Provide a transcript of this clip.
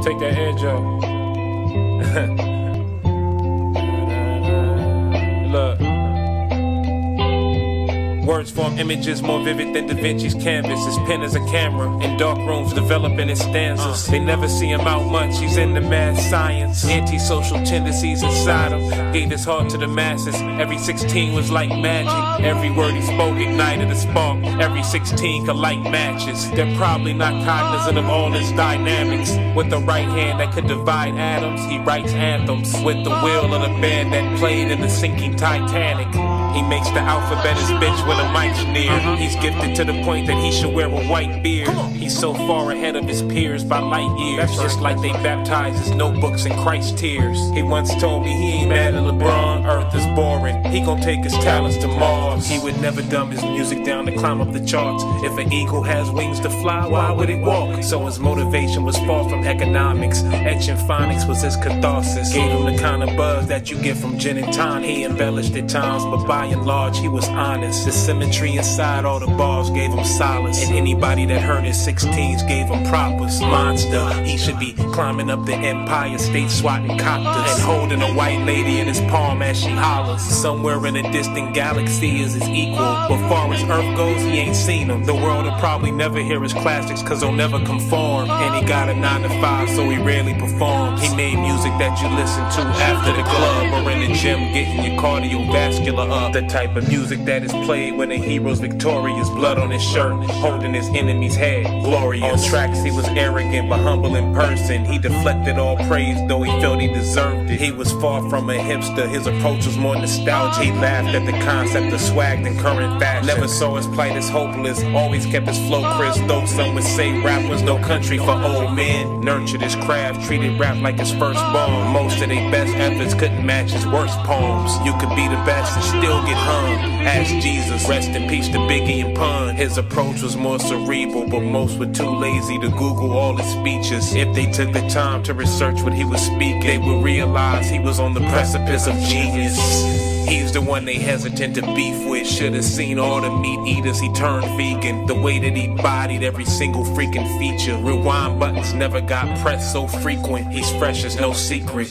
Take that edge off. Look. Words form images more vivid than Da Vinci's canvas. His pen is a camera in dark rooms developing his stanzas. They never see him out much, he's into mad science. Antisocial tendencies inside him gave his heart to the masses. Every 16 was like magic. Every word he spoke ignited a spark. Every 16 could light matches. They're probably not cognizant of all his dynamics. With the right hand that could divide atoms, he writes anthems. With the will of the band that played in the sinking Titanic. He makes the alphabet his bitch when a mic's near. He's gifted to the point that he should wear a white beard. He's so far ahead of his peers by light years. Just like they baptize his notebooks in Christ's tears. He once told me he ain't mad at LeBron, Earth is boring. He gon' take his talents to Mars. He would never dumb his music down to climb up the charts. If an eagle has wings to fly, why would it walk? So his motivation was far from economics. Etching phonics was his catharsis. Gave him the kind of buzz that you get from gin and tonic. He embellished at times, but by and large he was honest. The symmetry inside all the bars gave him solace. And anybody that heard his 16s gave him propers. Monster, he should be climbing up the Empire State swatting copters. And holding a white lady in his palm as she hollers. Somewhere in a distant galaxy is his equal. But far as Earth goes, he ain't seen him. The world will probably never hear his classics cause they'll never conform. And he got a 9 to 5 so he rarely performs. He made music that you listen to after the club or in the gym getting your cardiovascular up. The type of music that is played when a hero's victorious. Blood on his shirt, holding his enemy's head, glorious. On tracks he was arrogant but humble in person. He deflected all praise though he felt he deserved it. He was far from a hipster, his approach was more nostalgia. He laughed at the concept of swag in current fashion. Never saw his plight as hopeless, always kept his flow crisp. Though some would say rap was no country for old men. Nurtured his craft, treated rap like his firstborn. Most of their best efforts couldn't match his worst poems. You could be the best and still get hung. Ask Jesus, rest in peace to Biggie and Pun. His approach was more cerebral, but most were too lazy to Google all his speeches. If they took the time to research what he was speaking, they would realize he was on the precipice of genius. He's the one they hesitant to beef with. Should've seen all the meat eaters, he turned vegan. The way that he bodied every single freaking feature. Rewind buttons never got pressed so frequent. He's fresh as no secret.